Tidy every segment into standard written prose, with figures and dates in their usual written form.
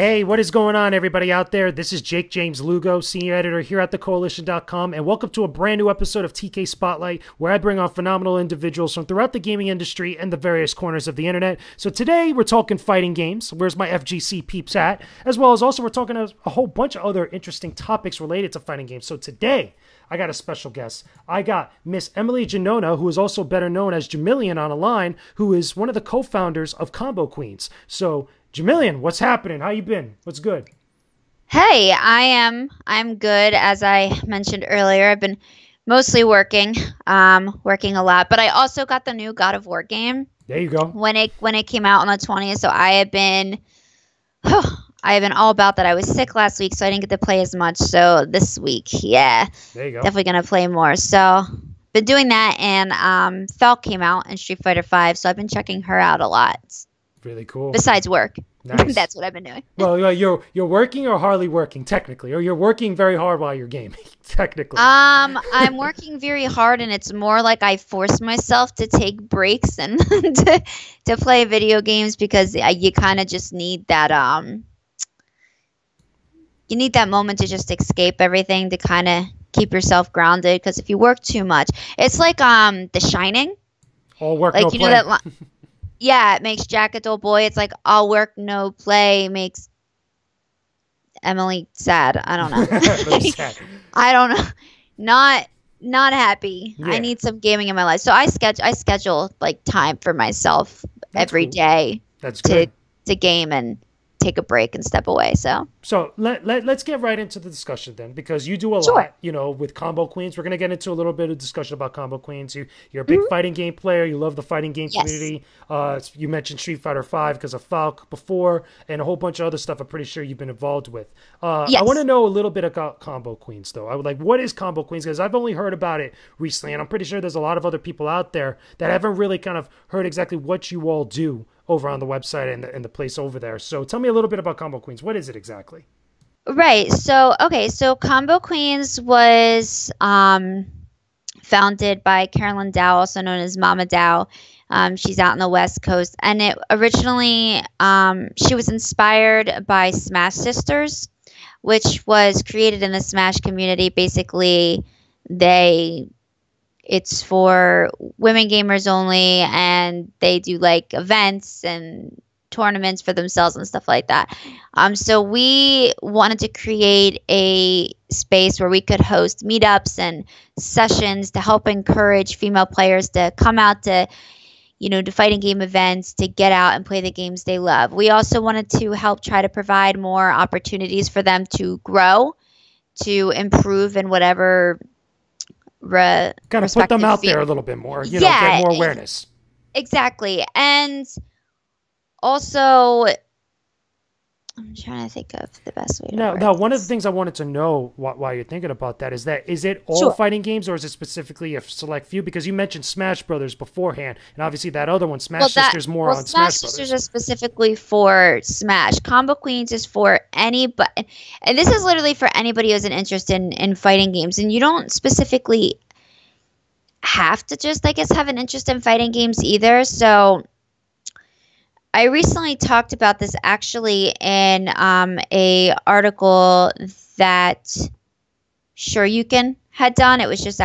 Hey, what is going on, everybody out there? This is Jakejames Lugo, Senior Editor here at thecoalition.com, and welcome to a brand new episode of TK Spotlight, where I bring on phenomenal individuals from throughout the gaming industry and the various corners of the internet. So today, we're talking fighting games. Where's my FGC peeps at? As well as also, we're talking a whole bunch of other interesting topics related to fighting games. So today, I got a special guest. I got Miss Emily Ginnona, who is also better known as Jemmillion on the line, who is one of the co-founders of Combo Queens. So, Jemmillion, what's happening? How you been? What's good? Hey, I'm good. As I mentioned earlier, I've been mostly working a lot, but I also got the new God of War game. There you go. When it came out on the 20th, so I have been all about that. I was sick last week, so I didn't get to play as much. So this week, yeah, there you go. Definitely gonna play more. So been doing that, and Falk came out in Street Fighter 5, so I've been checking her out a lot. Really cool. Besides work. Nice. That's what I've been doing. Well, you're working or hardly working, technically, or you're working very hard while you're gaming, technically. I'm working very hard, and it's more like I force myself to take breaks and to play video games because you kind of just need that you need that moment to just escape everything, to kind of keep yourself grounded. Because if you work too much, it's like The Shining. All work, like no you play. know that. Yeah, it makes Jack a dull boy. It's like all work, no play makes Emily sad. I don't know. Sad. I don't know. Not happy. Yeah. I need some gaming in my life. So I schedule like time for myself every day. That's good. To game and take a break and step away. So let's get right into the discussion then, because you do a Sure. lot, with Combo Queens. We're going to get into a little bit of discussion about Combo Queens. You're a big fighting game player. You love the fighting game community. You mentioned Street Fighter 5 because of Falk before, and a whole bunch of other stuff I'm pretty sure you've been involved with. Yes. I want to know a little bit about Combo Queens, though. I would like, what is Combo Queens? Because I've only heard about it recently, and I'm pretty sure there's a lot of other people out there that haven't really kind of heard exactly what you all do over on the website and the place over there. So tell me a little bit about Combo Queens. What is it exactly? Right. So Combo Queens was founded by Carolyn Dow, also known as Mama Dow. She's out on the West Coast, and it originally she was inspired by Smash Sisters, which was created in the Smash community. Basically, it's for women gamers only, and they do like events and tournaments for themselves and stuff like that. So we wanted to create a space where we could host meetups and sessions to help encourage female players to come out to fighting game events, to get out and play the games they love. We also wanted to help try to provide more opportunities for them to grow, to improve in whatever kind of put them out there a little bit more, get more awareness. Exactly. And also, I'm trying to think of the best way to Now, one of the things I wanted to know while you're thinking about that is it all fighting games, or is it specifically a select few? Because you mentioned Smash Brothers beforehand, and obviously that other one, Smash Sisters, more on Smash Brothers. Smash Sisters is specifically for Smash. Combo Queens is for anybody, and this is literally for anybody who has an interest in fighting games. And you don't specifically have to just, I guess, have an interest in fighting games either. So I recently talked about this actually in a article that Shoryuken had done. It was just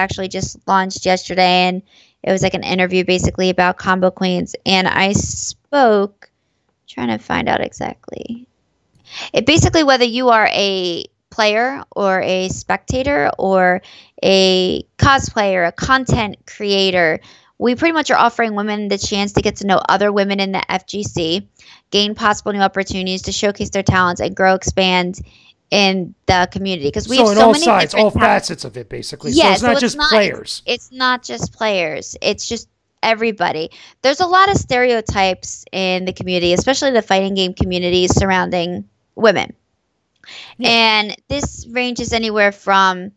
launched yesterday, and it was like an interview basically about Combo Queens. And I spoke, trying to find out exactly. It basically, whether you are a player or a spectator or a cosplayer, a content creator, we pretty much are offering women the chance to get to know other women in the FGC, gain possible new opportunities to showcase their talents, and grow, expand in the community. Because we have so all many sides, all different facets of it, basically. Yeah, so it's not just players. It's not just players. It's just everybody. There's a lot of stereotypes in the community, especially the fighting game community, surrounding women. Yeah. And this ranges anywhere from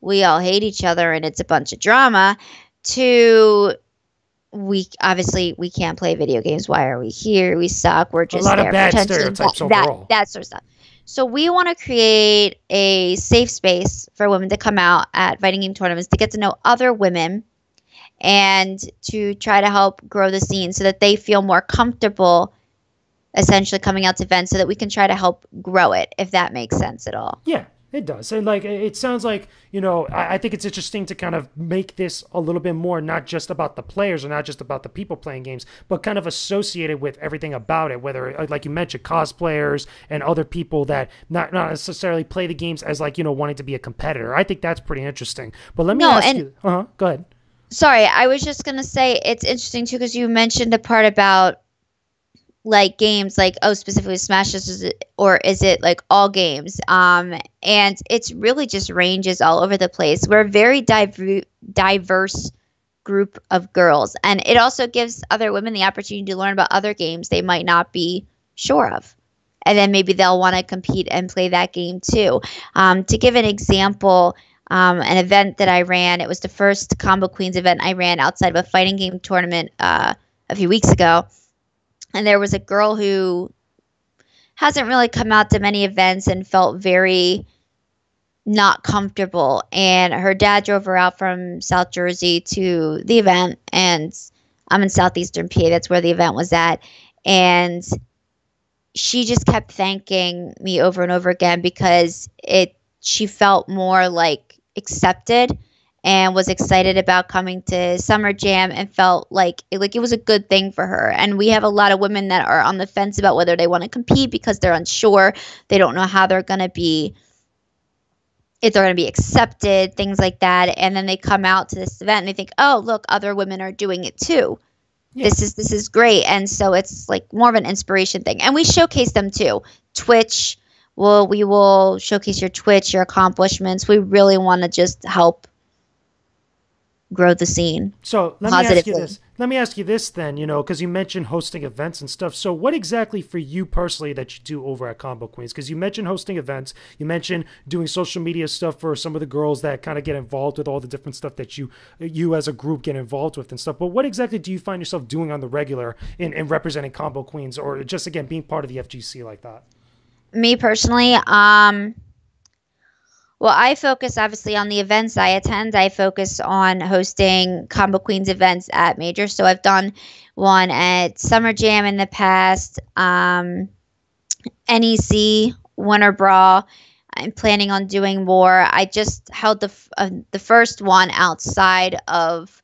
we all hate each other and it's a bunch of drama to we can't play video games. Why are we here? We suck. We're just a lot there of bad for attention. stereotypes overall. That sort of stuff. So we want to create a safe space for women to come out at fighting game tournaments to get to know other women and to try to help grow the scene so that they feel more comfortable essentially coming out to events so that we can try to help grow it, if that makes sense at all. Yeah, it does. And like, it sounds like, I think it's interesting to kind of make this a little bit more, not just about the players or not just about the people playing games, but kind of associated with everything about it, whether, like you mentioned, cosplayers and other people that not necessarily play the games as like, wanting to be a competitor. I think that's pretty interesting. But let me ask you, go ahead. Sorry, I was just going to say it's interesting too, because you mentioned the part about like games like, oh, specifically Smash, or is it like all games? And it's really just ranges all over the place. We're a very diverse group of girls, and it also gives other women the opportunity to learn about other games they might not be sure of, and then maybe they'll want to compete and play that game too. To give an example, an event that I ran, it was the first Combo Queens event I ran outside of a fighting game tournament a few weeks ago. And there was a girl who hasn't really come out to many events and felt very not comfortable. And her dad drove her out from South Jersey to the event. And I'm in southeastern PA. That's where the event was at. And she just kept thanking me over and over again because she felt more like accepted and was excited about coming to Summer Jam and felt like it was a good thing for her. And we have a lot of women that are on the fence about whether they want to compete because they're unsure. They don't know how they're going to be, if they're going to be accepted, things like that. And then they come out to this event and they think, oh, look, other women are doing it too. Yeah. This is great. And so it's like more of an inspiration thing. And we showcase them too. Twitch, we will showcase your Twitch, your accomplishments. We really want to just help grow the scene. So let me ask you this then, because you mentioned hosting events and stuff. So what exactly for you personally that you do over at Combo Queens? Because you mentioned hosting events, you mentioned doing social media stuff for some of the girls that kind of get involved with all the different stuff that you as a group get involved with and stuff. But what exactly do you find yourself doing on the regular in representing Combo Queens, or just again being part of the FGC like that? Me personally, well, I focus obviously on the events I attend. I focus on hosting Combo Queens events at majors. So I've done one at Summer Jam in the past, NEC, Winter Brawl. I'm planning on doing more. I just held the first one outside of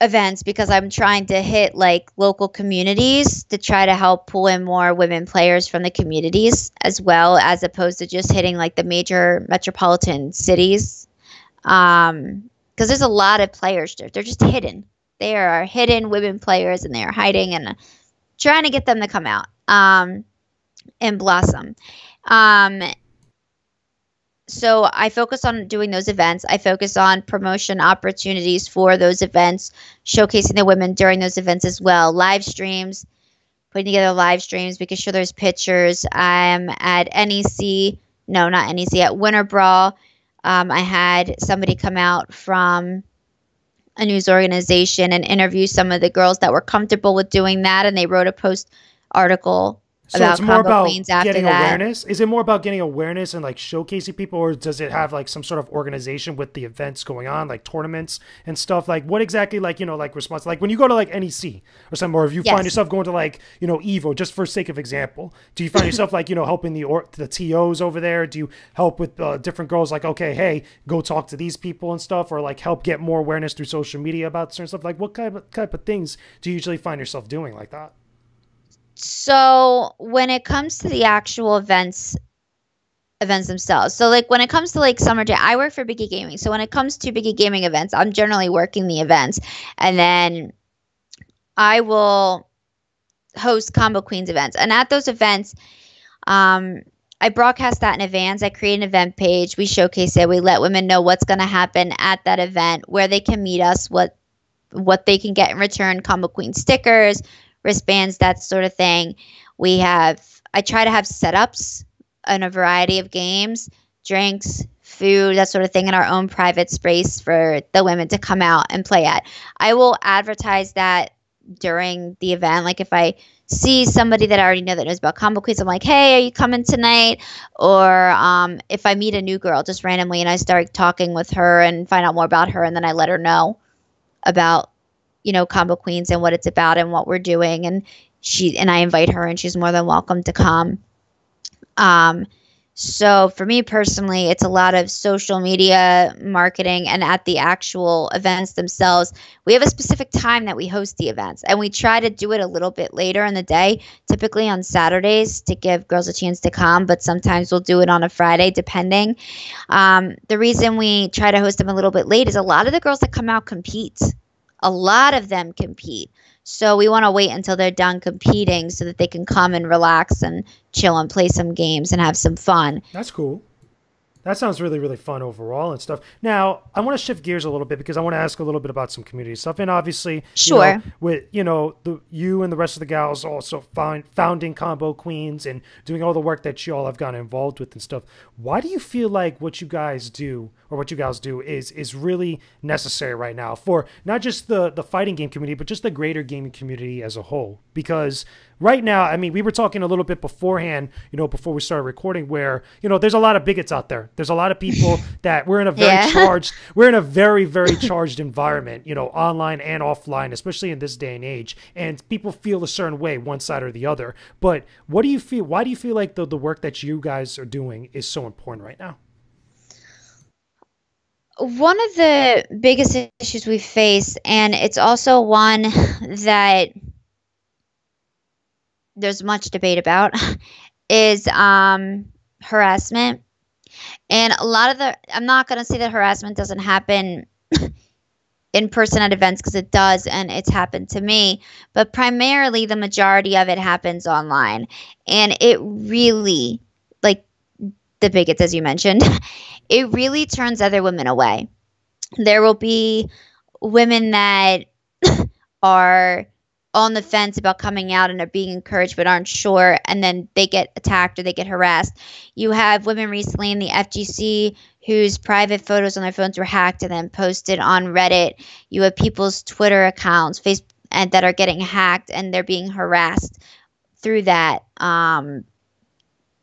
events because I'm trying to hit like local communities to try to help pull in more women players from the communities as well, as opposed to just hitting like the major metropolitan cities. Because there's a lot of players there. They're just hidden. They are hidden women players and they are hiding, and trying to get them to come out and blossom. So I focus on doing those events. I focus on promotion opportunities for those events, showcasing the women during those events as well. Live streams, putting together live streams, making sure there's pictures. I'm at NEC, no, not NEC, at Winter Brawl. I had somebody come out from a news organization and interview some of the girls that were comfortable with doing that, and they wrote a post article. So it's more about getting awareness? Is it more about getting awareness and like showcasing people, or does it have like some sort of organization with the events going on, like tournaments and stuff? Like what exactly, like, like response, like when you go to like NEC or something, or if you find yourself going to like, EVO, just for sake of example, do you find yourself like, helping the TOs over there? Do you help with different girls like, okay, hey, go talk to these people and stuff, or like help get more awareness through social media about certain stuff? Like what type of things do you usually find yourself doing like that? So when it comes to the actual events themselves, so like when it comes to like Summer Jam, I work for Biggie Gaming. So when it comes to Biggie Gaming events, I'm generally working the events, and then I will host Combo Queens events. And at those events, I broadcast that in advance. I create an event page. We showcase it. We let women know what's going to happen at that event, where they can meet us, what they can get in return, Combo Queen stickers, wristbands, that sort of thing. I try to have setups in a variety of games, drinks, food, that sort of thing, in our own private space for the women to come out and play at. I will advertise that during the event. Like if I see somebody that I already know that knows about Combo Queens, I'm like, hey, are you coming tonight? Or if I meet a new girl just randomly and I start talking with her and find out more about her, and then I let her know about Combo Queens and what it's about and what we're doing. And I invite her, and she's more than welcome to come. So for me personally, it's a lot of social media marketing, and at the actual events themselves, we have a specific time that we host the events, and we try to do it a little bit later in the day, typically on Saturdays to give girls a chance to come, but sometimes we'll do it on a Friday depending. The reason we try to host them a little bit late is a lot of the girls that come out compete. A lot of them compete. So we want to wait until they're done competing so that they can come and relax and chill and play some games and have some fun. That's cool. That sounds really, really fun overall and stuff. Now, I want to shift gears a little bit because I want to ask a little bit about some community stuff. And obviously, sure, with you and the rest of the gals also founding Combo Queens and doing all the work that you all have gotten involved with and stuff. Why do you feel like what you guys do or what you gals do is really necessary right now for not just the fighting game community, but just the greater gaming community as a whole? Because right now, I mean, we were talking a little bit beforehand, before we started recording, where, there's a lot of bigots out there. There's a lot of people that we're in a very, very charged environment, online and offline, especially in this day and age. And people feel a certain way, one side or the other. But what do you feel? Why do you feel like the work that you guys are doing is so important right now? One of the biggest issues we face, and it's also one that there's much debate about, is harassment. And a lot of I'm not going to say that harassment doesn't happen in person at events, because it does, and it's happened to me, but primarily the majority of it happens online. And it really, like the bigots, as you mentioned, it really turns other women away. There will be women that are on the fence about coming out and are being encouraged but aren't sure, and then they get attacked or they get harassed. You have women recently in the FGC whose private photos on their phones were hacked and then posted on Reddit. You have people's Twitter accounts, Facebook, and that are getting hacked, and they're being harassed through that.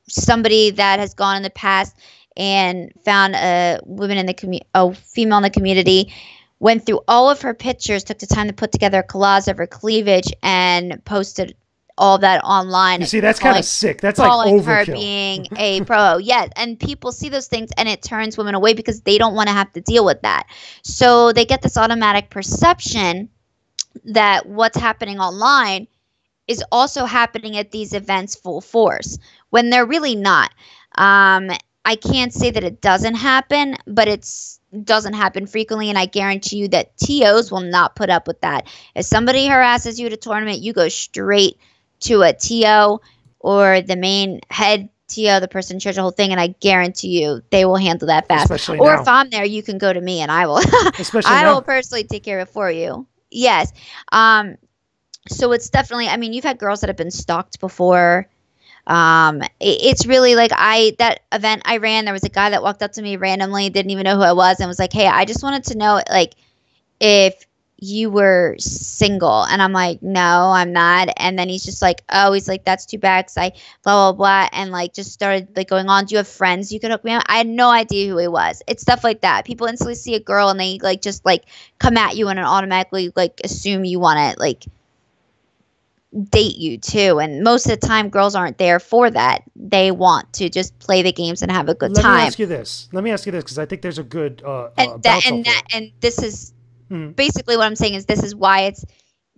Somebody that has gone in the past and found a female in the community, went through all of her pictures, took the time to put together a collage of her cleavage, and posted all that online. You see, that's kind of sick. That's like overkill. Her being a pro. Yes, and people see those things, and it turns women away because they don't want to have to deal with that. So they get this automatic perception that what's happening online is also happening at these events full force, when they're really not. I can't say that it doesn't happen, but it doesn't happen frequently, and I guarantee you that TOs will not put up with that. If somebody harasses you at a tournament, you go straight to a TO or the main head TO, the person in charge of the whole thing, and I guarantee you they will handle that fast. Especially or now. If I'm there, you can go to me, and I will. Will personally take care of it for you. Yes. So it's definitely, I mean, you've had girls that have been stalked before. It's really like that event I ran, there was a guy that walked up to me randomly, didn't even know who I was, and was like, "Hey, I just wanted to know, like, if you were single." And I'm like, "No, I'm not." And then he's just like, "Oh," he's like, "That's too bad, 'cause I blah, blah, blah." And like, just started like going on, "Do you have friends you could hook me up?" I had no idea who he was. It's stuff like that. People instantly see a girl and they like, just like come at you and automatically like assume you want to like date you too, and most of the time girls aren't there for that. They want to just play the games and have a good time. Let me ask you this because I think there's a good and this is basically what I'm saying is this is why it's.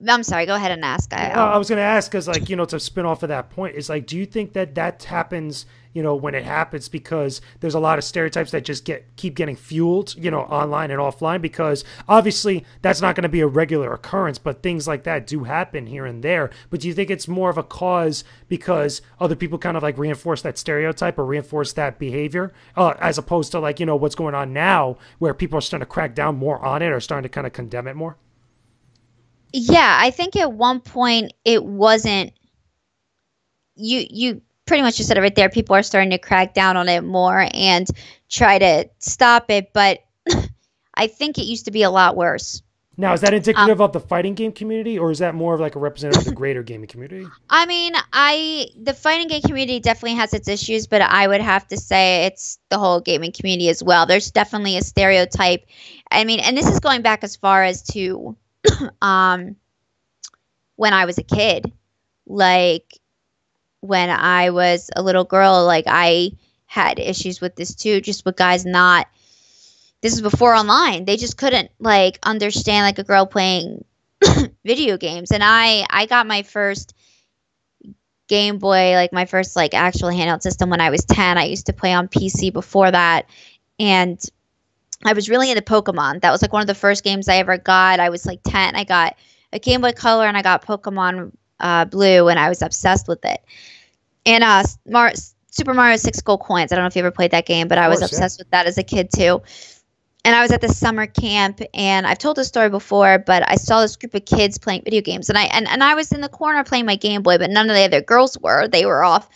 I'm sorry, go ahead and ask. I was going to ask because, like, to spin off of that point, is like, do you think that happens, when it happens because there's a lot of stereotypes that just keep getting fueled, online and offline? Because obviously that's not going to be a regular occurrence, but things like that do happen here and there. But do you think it's more of a cause because other people kind of like reinforce that stereotype or reinforce that behavior, as opposed to like, what's going on now where people are starting to crack down more on it or starting to kind of condemn it more? Yeah, I think at one point it wasn't. You pretty much just said it right there. People are starting to crack down on it more and try to stop it, but I think it used to be a lot worse. Now, is that indicative of the fighting game community, or is that more of like a representative of the greater gaming community? I mean, the fighting game community definitely has its issues, but I would have to say it's the whole gaming community as well. There's definitely a stereotype. I mean, and this is going back as far as to when I was a kid. like when I was a little girl, like I had issues with this too, just with guys not, this is before online. They just couldn't like understand like a girl playing video games. And I got my first Game Boy, like my first like actual handheld system when I was 10. I used to play on PC before that. And I was really into Pokemon. That was like one of the first games I ever got. I was like 10. I got a Game Boy Color and I got Pokemon Blue, and I was obsessed with it. And Super Mario 6 Gold Coins. I don't know if you ever played that game, but I was obsessed with that as a kid too. And I was at the summer camp, and I've told this story before, but I saw this group of kids playing video games, and I was in the corner playing my Game Boy, but none of the other girls were. They were off,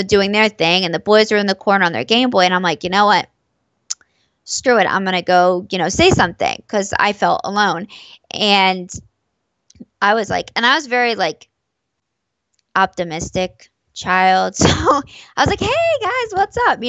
doing their thing, and the boys were in the corner on their Game Boy, and I'm like, you know what? Screw it. I'm going to go, say something, because I felt alone. And I was like, and I was very like optimistic child. So I was like, hey guys, what's up?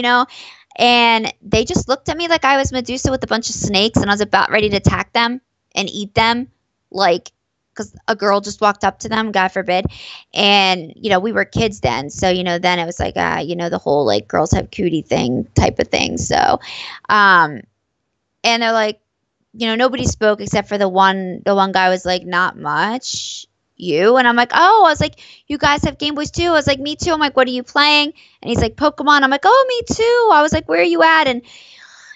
And they just looked at me like I was Medusa with a bunch of snakes, and I was about ready to attack them and eat them, like, because a girl just walked up to them, God forbid. And, we were kids then. So, then it was like, the whole like girls have cootie thing type of thing. So, and they're like, nobody spoke except for the one guy was like, not much. You? And I'm like, oh, I was like, you guys have Game Boys too? I was like, me too. I'm like, what are you playing? And he's like, Pokemon. I'm like, oh, me too. I was like, where are you at? And,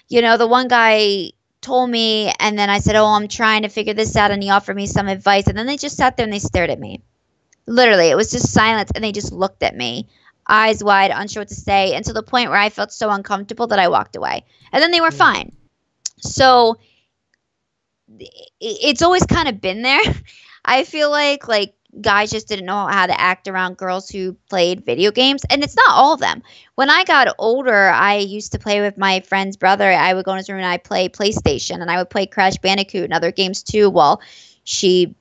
the one guy told me, and then I said, oh, I'm trying to figure this out, and he offered me some advice, and then they just sat there and they stared at me. Literally, it was just silence, and they just looked at me, eyes wide, unsure what to say, and to the point where I felt so uncomfortable that I walked away. And then they were fine. So it's always kind of been there. I feel like guys just didn't know how to act around girls who played video games. And it's not all of them. When I got older, I used to play with my friend's brother. I would go in his room and I'd play PlayStation, and I would play Crash Bandicoot and other games too while she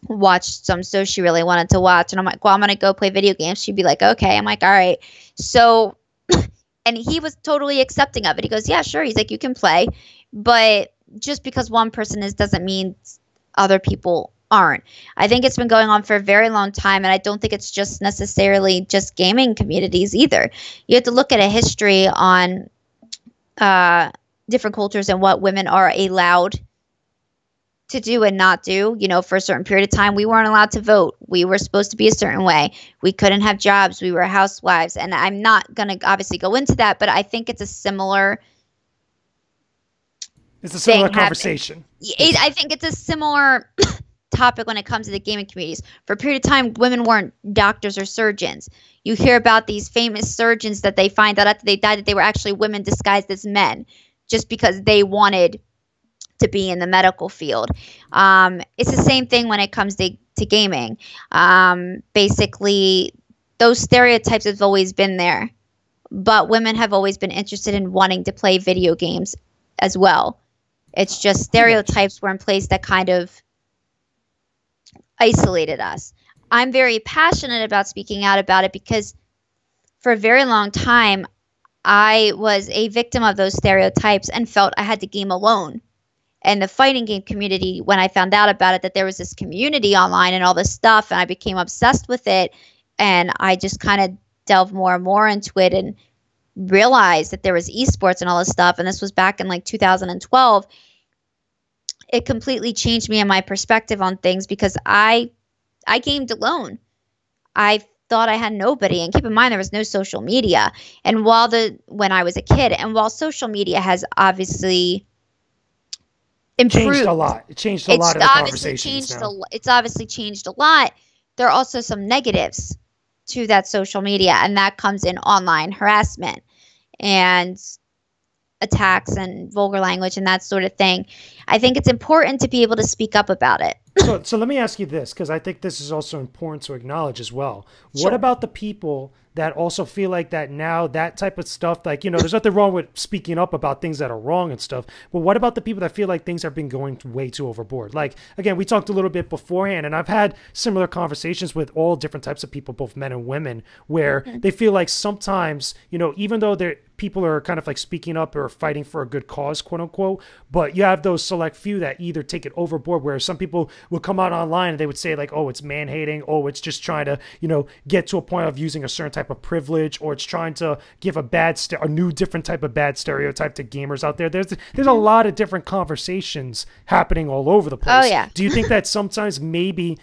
watched some show she really wanted to watch. And I'm like, well, I'm going to go play video games. She'd be like, okay. I'm like, all right. So, and he was totally accepting of it. He goes, yeah, sure. He's like, you can play. But just because one person is doesn't mean other people aren't. I think it's been going on for a very long time, and I don't think it's just necessarily just gaming communities either. You have to look at a history on different cultures and what women are allowed to do and not do. For a certain period of time, we weren't allowed to vote. We were supposed to be a certain way. We couldn't have jobs. We were housewives. And I'm not going to obviously go into that, but I think it's a similar conversation. I think it's a similar topic when it comes to the gaming communities. For a period of time, women weren't doctors or surgeons. You hear about these famous surgeons that they find out after they died that they were actually women disguised as men just because they wanted to be in the medical field. It's the same thing when it comes to gaming. Basically, those stereotypes have always been there, but women have always been interested in wanting to play video games as well. It's just stereotypes were in place that kind of isolated us. I'm very passionate about speaking out about it because for a very long time, I was a victim of those stereotypes and felt I had to game alone. And the fighting game community, when I found out about it, that there was this community online and all this stuff, and I became obsessed with it, and I just kind of delved more and more into it and realized that there was esports and all this stuff, and this was back in like 2012. It completely changed me and my perspective on things because I gamed alone. I thought I had nobody, and keep in mind there was no social media. And when I was a kid, and while social media has obviously improved, changed a lot. It changed a lot of the conversations now. It's obviously changed a lot. There are also some negatives to that social media, and that comes in online harassment and attacks and vulgar language and that sort of thing. I think it's important to be able to speak up about it. So let me ask you this, because I think this is also important to acknowledge as well. Sure. What about the people that also feel like that now, that type of stuff, like, there's nothing wrong with speaking up about things that are wrong and stuff, but what about the people that feel like things have been going way too overboard? Like, again, we talked a little bit beforehand, and I've had similar conversations with all different types of people, both men and women, where they feel like sometimes, even though people are kind of like speaking up or fighting for a good cause, quote unquote, but you have those select few that either take it overboard, where some people will come out online and they would say like, oh, it's man hating, oh, it's just trying to, get to a point of using a certain type of privilege, or it's trying to give a new different type of bad stereotype to gamers out there. There's a lot of different conversations happening all over the place. Oh yeah. Do you think that sometimes maybe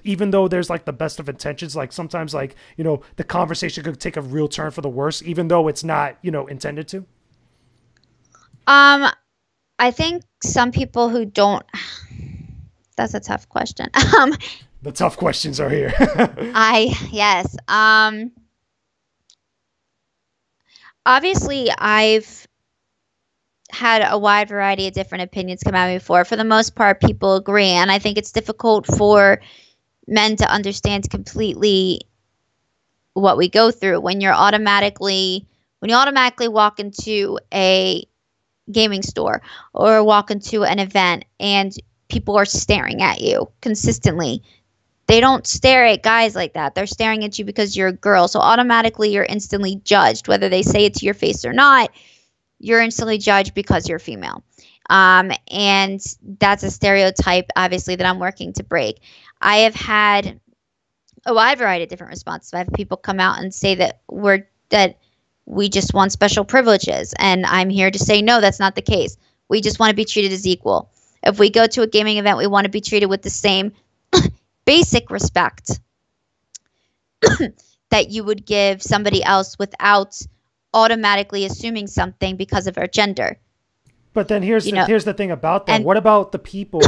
even though there's like the best of intentions, like sometimes like, the conversation could take a real turn for the worse, even though it's not, intended to? I think some people who don't, that's a tough question. The tough questions are here. Yes. Obviously I've had a wide variety of different opinions come at me before. For the most part, people agree. And I think it's difficult for men to understand completely what we go through when you automatically walk into a gaming store or walk into an event and people are staring at you consistently. They don't stare at guys like that. They're staring at you because you're a girl. So automatically you're instantly judged, whether they say it to your face or not. You're instantly judged because you're female. And that's a stereotype, obviously, that I'm working to break. I have had a wide variety of different responses. I've had people come out and say that we just want special privileges. And I'm here to say, no, that's not the case. We just want to be treated as equal. If we go to a gaming event, we want to be treated with the same basic respect that you would give somebody else without automatically assuming something because of our gender. But then here's the thing about that. What about the people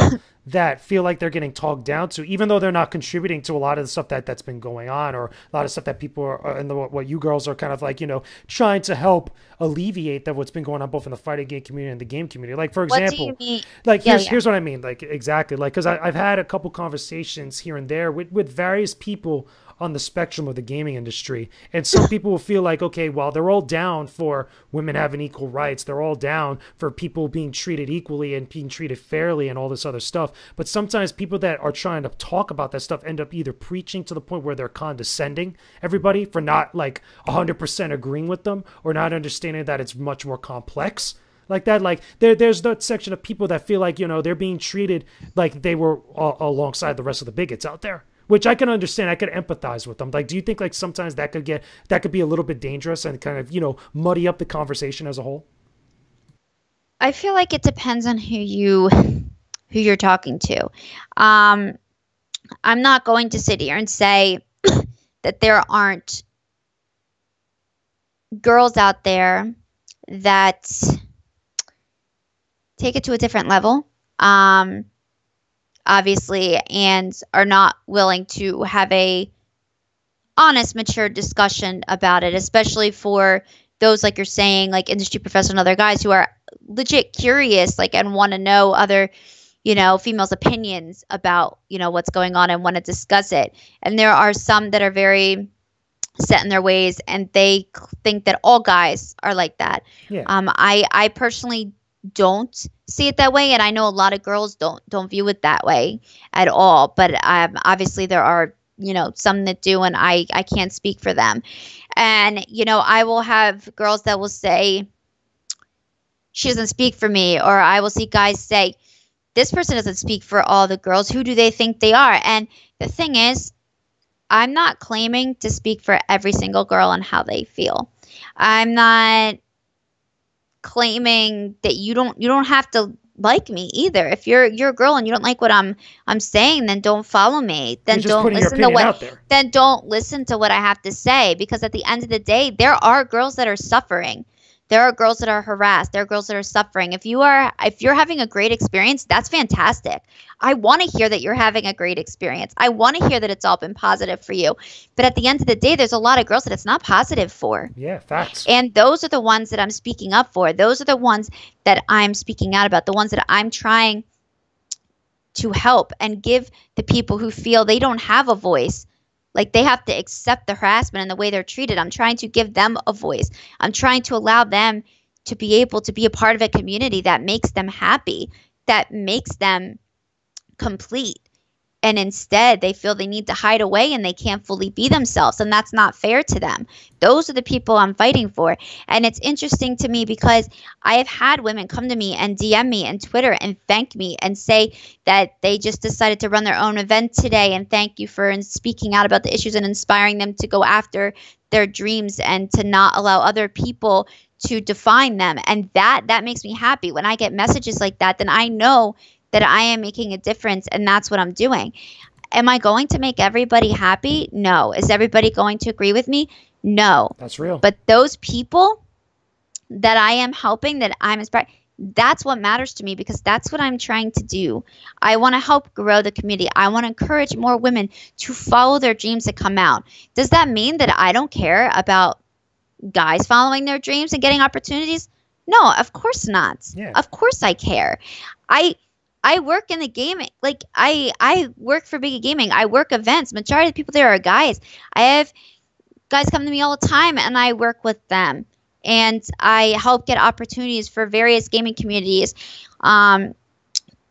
that feel like they're getting talked down to, even though they're not contributing to a lot of the stuff that's been going on, or a lot of stuff that people are, and what you girls are kind of like, trying to help alleviate that what's been going on both in the fighting game community and the game community. Like, for example, what do you mean? Like, here's what I mean. Like, exactly. Like, because I've had a couple conversations here and there with various people on the spectrum of the gaming industry. And some people will feel like, okay, well, they're all down for women having equal rights. They're all down for people being treated equally and being treated fairly and all this other stuff. But sometimes people that are trying to talk about that stuff end up either preaching to the point where they're condescending everybody for not like 100% agreeing with them, or not understanding that it's much more complex like that. Like there's that section of people that feel like, they're being treated like they were alongside the rest of the bigots out there. Which I can understand. I could empathize with them. Like, do you think like sometimes that could be a little bit dangerous and kind of, muddy up the conversation as a whole? I feel like it depends on who you're talking to. I'm not going to sit here and say that there aren't girls out there that take it to a different level. Obviously, and are not willing to have a honest, mature discussion about it, especially for those, like you're saying, like industry professionals and other guys who are legit curious, like, and want to know other, females' opinions about, what's going on and want to discuss it. And there are some that are very set in their ways and they think that all guys are like that. Yeah. I personally don't see it that way, and I know a lot of girls don't view it that way at all, but obviously there are some that do, and I can't speak for them. And I will have girls that will say she doesn't speak for me, or I will see guys say this person doesn't speak for all the girls. Who do they think they are? And the thing is, I'm not claiming to speak for every single girl and how they feel. I'm not claiming that you don't have to like me either. If you're a girl and you don't like what I'm saying, then don't follow me. Then don't listen to what I have to say, because at the end of the day, there are girls that are suffering. There are girls that are harassed. There are girls that are suffering. If you're having a great experience, that's fantastic. I want to hear that you're having a great experience. I want to hear that it's all been positive for you. But at the end of the day, there's a lot of girls that it's not positive for. Yeah, facts. And those are the ones that I'm speaking up for. Those are the ones that I'm speaking out about, the ones that I'm trying to help and give the people who feel they don't have a voice. Like they have to accept the harassment and the way they're treated. I'm trying to give them a voice. I'm trying to allow them to be able to be a part of a community that makes them happy, that makes them complete. And instead, they feel they need to hide away and they can't fully be themselves. And that's not fair to them. Those are the people I'm fighting for. And it's interesting to me because I have had women come to me and DM me and Twitter and thank me and say that they just decided to run their own event today. And thank you for speaking out about the issues and inspiring them to go after their dreams and to not allow other people to define them. And that makes me happy. When I get messages like that, then I know that I am making a difference, and that's what I'm doing. Am I going to make everybody happy? No. Is everybody going to agree with me? No. That's real. But those people that I am helping, that I'm inspired, that's what matters to me, because that's what I'm trying to do. I want to help grow the community. I want to encourage more women to follow their dreams and come out. Does that mean that I don't care about guys following their dreams and getting opportunities? No, of course not. Yeah. Of course I care. I work in the gaming, like I work for Biggie Gaming. I work events. Majority of the people there are guys. I have guys come to me all the time and I work with them. And I help get opportunities for various gaming communities. The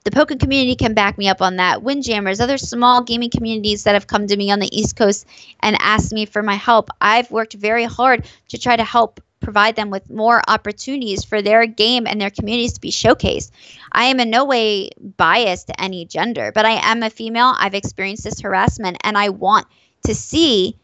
Pokken community can back me up on that. Windjammers, other small gaming communities that have come to me on the East Coast and asked me for my help. I've worked very hard to try to help provide them with more opportunities for their game and their communities to be showcased. I am in no way biased to any gender, but I am a female. I've experienced this harassment, and I want to see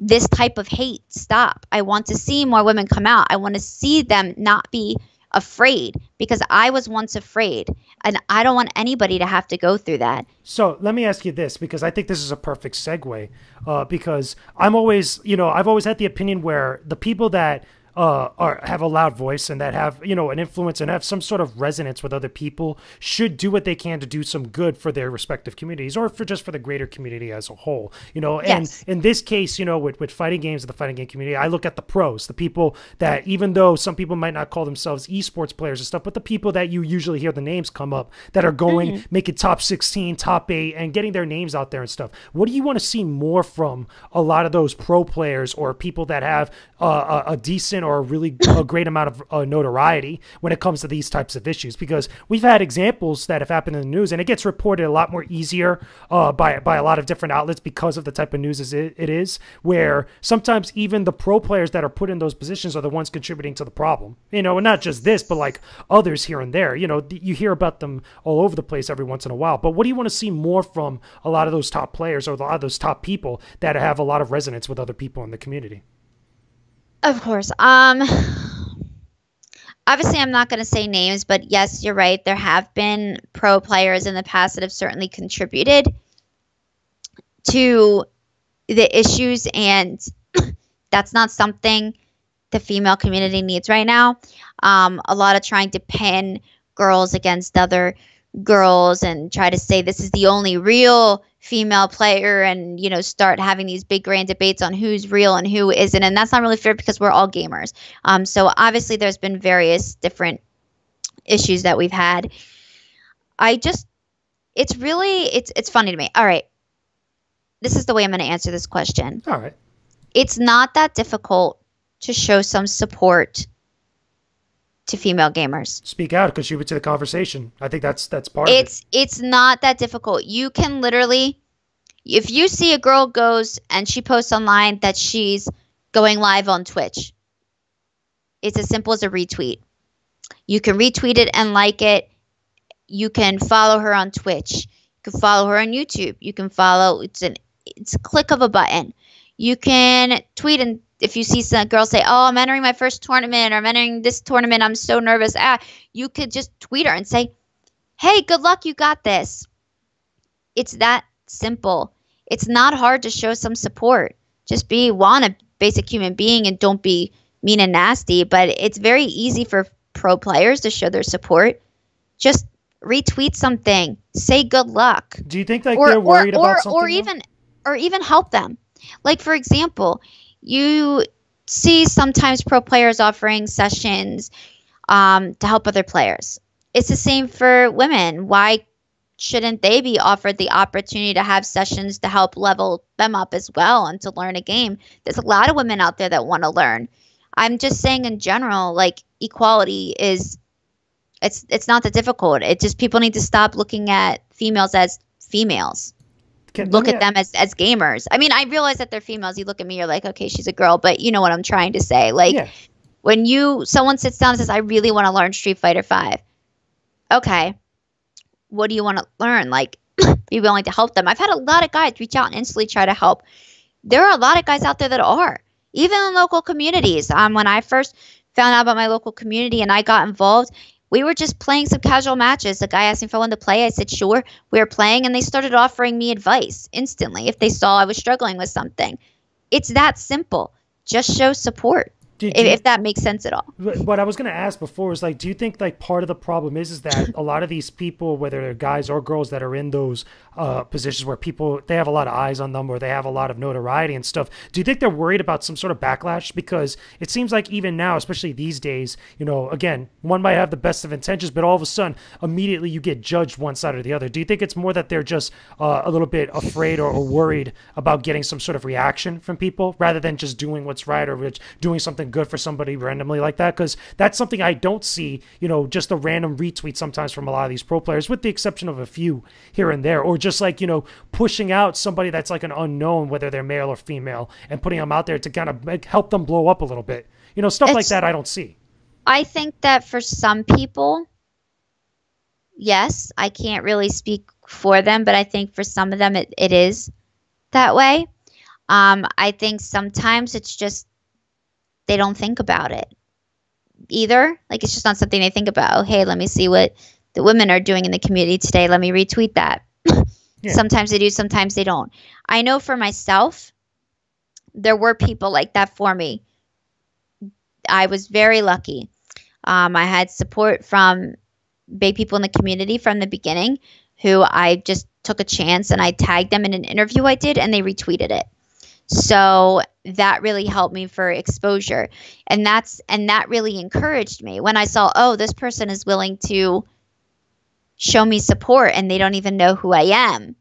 this type of hate stop. I want to see more women come out. I want to see them not be afraid, because I was once afraid, and I don't want anybody to have to go through that. So let me ask you this, because I think this is a perfect segue, because I'm always, I've always had the opinion where the people that have a loud voice and that have, an influence and have some sort of resonance with other people should do what they can to do some good for their respective communities, or for the greater community as a whole, and Yes. in this case, with fighting games and the fighting game community, I look at the pros, the people that, even though some people might not call themselves esports players and stuff, but the people that you usually hear the names come up that are going, making top 16, top 8, and getting their names out there and stuff. What do you want to see more from a lot of those pro players or people that have a decent or a great amount of notoriety when it comes to these types of issues? Because we've had examples that have happened in the news, and it gets reported a lot more easier by a lot of different outlets because of the type of news it is, where sometimes even the pro players that are put in those positions are the ones contributing to the problem. And not just this, but like others here and there. You hear about them all over the place every once in a while. But what do you want to see more from a lot of those top players or a lot of those top people that have a lot of resonance with other people in the community? Of course. Obviously, I'm not going to say names, but yes, you're right. There have been pro players in the past that have certainly contributed to the issues, and that's not something the female community needs right now. A lot of trying to pin girls against other girls and try to say this is the only real female player, and start having these big grand debates on who's real and who isn't, and that's not really fair because we're all gamers. So obviously there's been various different issues that we've had. It's funny to me. All right, this is the way I'm going to answer this question. All right. It's not that difficult to show some support to female gamers. Speak out, contribute to the conversation. I think that's part of it. It's not that difficult. You can literally, if you see a girl goes and she posts online that she's going live on Twitch, it's as simple as a retweet. You can retweet it and like it. You can follow her on Twitch. You can follow her on YouTube. You can follow, it's a click of a button. You can tweet, and if you see some girls say, oh, I'm entering my first tournament, or I'm entering this tournament, I'm so nervous, you could just tweet her and say, hey, good luck, you got this. It's that simple. It's not hard to show some support. Just be a basic human being and don't be mean and nasty, but it's very easy for pro players to show their support. Just retweet something, say good luck. Do you think they're worried about something? Or even help them. Like, for example, you see sometimes pro players offering sessions to help other players. It's the same for women. Why shouldn't they be offered the opportunity to have sessions to help level them up as well and to learn a game? There's a lot of women out there that want to learn. I'm just saying in general, like, equality is, it's not that difficult. It just, people need to stop looking at females as females. look at them as gamers. I mean, I realize that they're females. You look at me, you're like, okay, she's a girl, but you know what I'm trying to say. Like, when someone sits down and says, I really want to learn Street Fighter 5. Okay, what do you want to learn? Like, be willing to help them. I've had a lot of guys reach out and instantly try to help. There are a lot of guys out there that are, even in local communities. When I first found out about my local community and I got involved, we were just playing some casual matches. The guy asked me if I wanted to play. I said, sure. We were playing, and they started offering me advice instantly if they saw I was struggling with something. It's that simple. Just show support. If that makes sense at all. What I was going to ask before is, like, do you think, like, part of the problem is that a lot of these people, whether they're guys or girls that are in those positions where they have a lot of eyes on them or they have a lot of notoriety and stuff, do you think they're worried about some sort of backlash? Because it seems like even now, especially these days, you know, again, one might have the best of intentions, but all of a sudden, immediately you get judged one side or the other. Do you think it's more that they're just a little bit afraid or worried about getting some sort of reaction from people rather than just doing what's right or doing something good for somebody randomly like that? Because that's something I don't see, you know, just a random retweet sometimes from a lot of these pro players, with the exception of a few here and there, or just like, you know, pushing out somebody that's like an unknown, whether they're male or female, and putting them out there to kind of help them blow up a little bit. You know, stuff like that I don't see. I think that for some people, yes, I can't really speak for them, but I think for some of them it is that way. I think sometimes it's just they don't think about it either. Like, it's just not something they think about. Oh, hey, let me see what the women are doing in the community today. Let me retweet that. Yeah. Sometimes they do, sometimes they don't. I know for myself, there were people like that for me. I was very lucky. I had support from big people in the community from the beginning who I just took a chance and I tagged them in an interview I did and they retweeted it. So that really helped me for exposure. And that really encouraged me when I saw, oh, this person is willing to show me support and they don't even know who I am.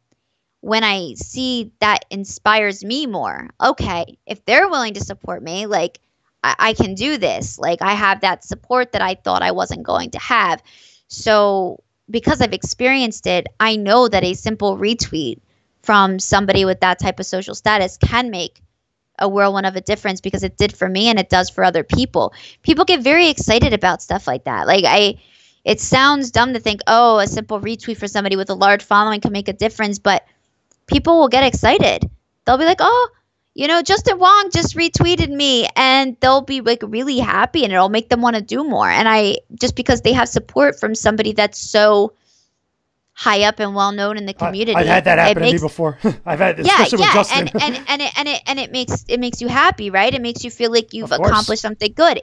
When I see that inspires me more. Okay, if they're willing to support me, like I can do this. Like I have that support that I thought I wasn't going to have. So because I've experienced it, I know that a simple retweet from somebody with that type of social status can make a whirlwind of a difference, because it did for me and it does for other people. People get very excited about stuff like that. Like it sounds dumb to think, oh, a simple retweet for somebody with a large following can make a difference, but people will get excited. They'll be like, oh, you know, Justin Wong just retweeted me, and they'll be like really happy and it'll make them want to do more. And just because they have support from somebody that's so high up and well known in the community. I've had that happen to me before. I've had this, especially with Justin. and it makes you happy, right? It makes you feel like you've accomplished something good.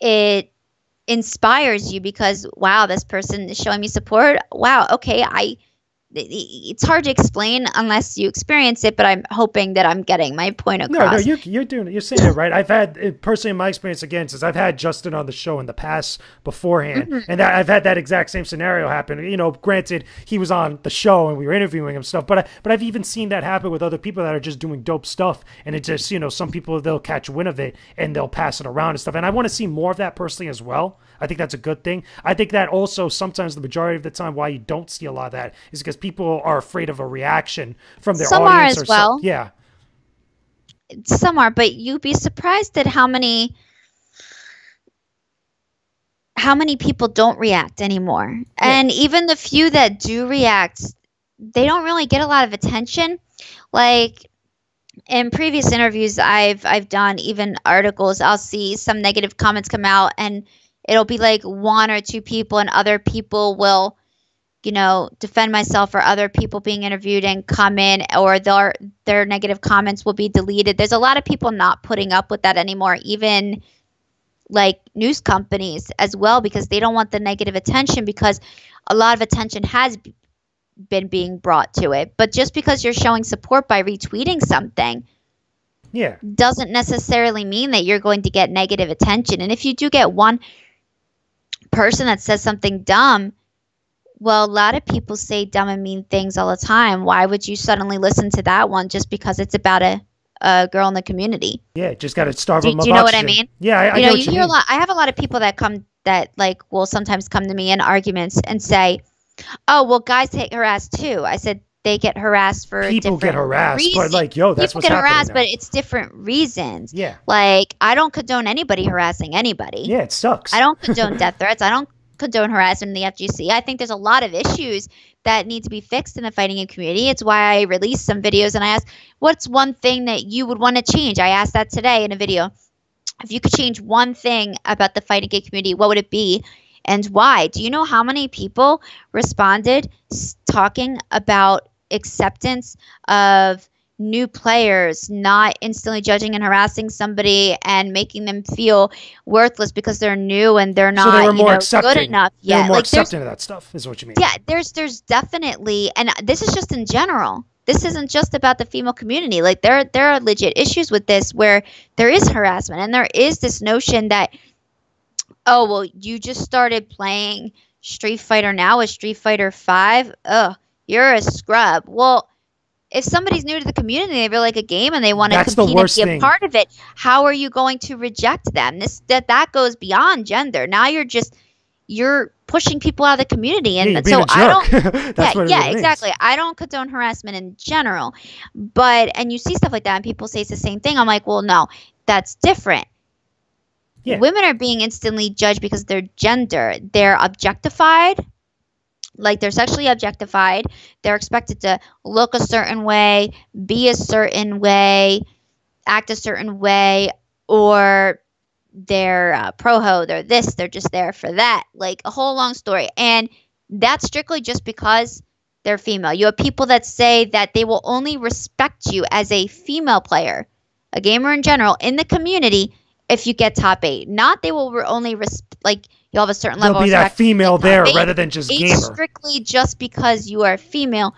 It inspires you because, wow, this person is showing me support. Wow, okay, it's hard to explain unless you experience it, but I'm hoping that I'm getting my point across. No, you're saying it right. I've had, personally in my experience again, since I've had Justin on the show in the past beforehand, and I've had that exact same scenario happen. You know, granted, he was on the show and we were interviewing him stuff, but I've even seen that happen with other people that are just doing dope stuff, and it just, you know, some people, they'll catch wind of it and they'll pass it around and stuff. And I want to see more of that personally as well. I think that's a good thing. I think that also sometimes the majority of the time why you don't see a lot of that is because people are afraid of a reaction from their audience. Some are as well. Yeah. Some are, but you'd be surprised at how many people don't react anymore. Yeah. And even the few that do react, they don't really get a lot of attention. Like in previous interviews I've done, even articles, I'll see some negative comments come out and it'll be like one or two people, and other people will, you know, defend myself, or other people being interviewed and come in, or their negative comments will be deleted. There's a lot of people not putting up with that anymore, even like news companies as well, because they don't want the negative attention, because a lot of attention has been being brought to it. But just because you're showing support by retweeting something, yeah, doesn't necessarily mean that you're going to get negative attention. And if you do get one person that says something dumb, well, a lot of people say dumb and mean things all the time. Why would you suddenly listen to that one just because it's about a girl in the community? Yeah, just got to starve them. Do you know what I mean? Yeah, I know what you hear mean. a lot. I have a lot of people that will sometimes come to me in arguments and say, "Oh, well, guys hit her ass too." I said, they get harassed for people different get harassed, reasons. but like, yo, that's People what's get happening harassed, now. but it's different reasons. Yeah. Like, I don't condone anybody harassing anybody. Yeah, it sucks. I don't condone death threats. I don't condone harassment in the FGC. I think there's a lot of issues that need to be fixed in the fighting game community. It's why I released some videos and I asked, what's one thing that you would want to change? I asked that today in a video. If you could change one thing about the fighting game community, what would it be and why? Do you know how many people responded talking about acceptance of new players not instantly judging and harassing somebody and making them feel worthless because they're new and they're not, so they were more accepting. good enough yet? They were more accepting of that stuff, is what you mean. Yeah, there's definitely, and this is just in general. This isn't just about the female community. Like there are legit issues with this where there is harassment and there is this notion that, oh, well, you just started playing Street Fighter now with Street Fighter 5. Ugh, you're a scrub. Well, if somebody's new to the community, they really like a game and they want to compete and be a part of it, how are you going to reject them? That goes beyond gender. Now you're pushing people out of the community, and so I don't. Exactly. I don't condone harassment in general, and you see stuff like that, and people say it's the same thing. I'm like, well, no, that's different. Yeah. Women are being instantly judged because of their gender. They're objectified. Like they're sexually objectified. They're expected to look a certain way, be a certain way, act a certain way, or they're pro-ho, they're this, they're just there for that. Like a whole long story. And that's strictly just because they're female. You have people that say that they will only respect you as a female player, a gamer in general, in the community if you get top 8. Not they will only like you'll have a certain level of respect. There'll be that female there rather than just gamer. Strictly just because you are female,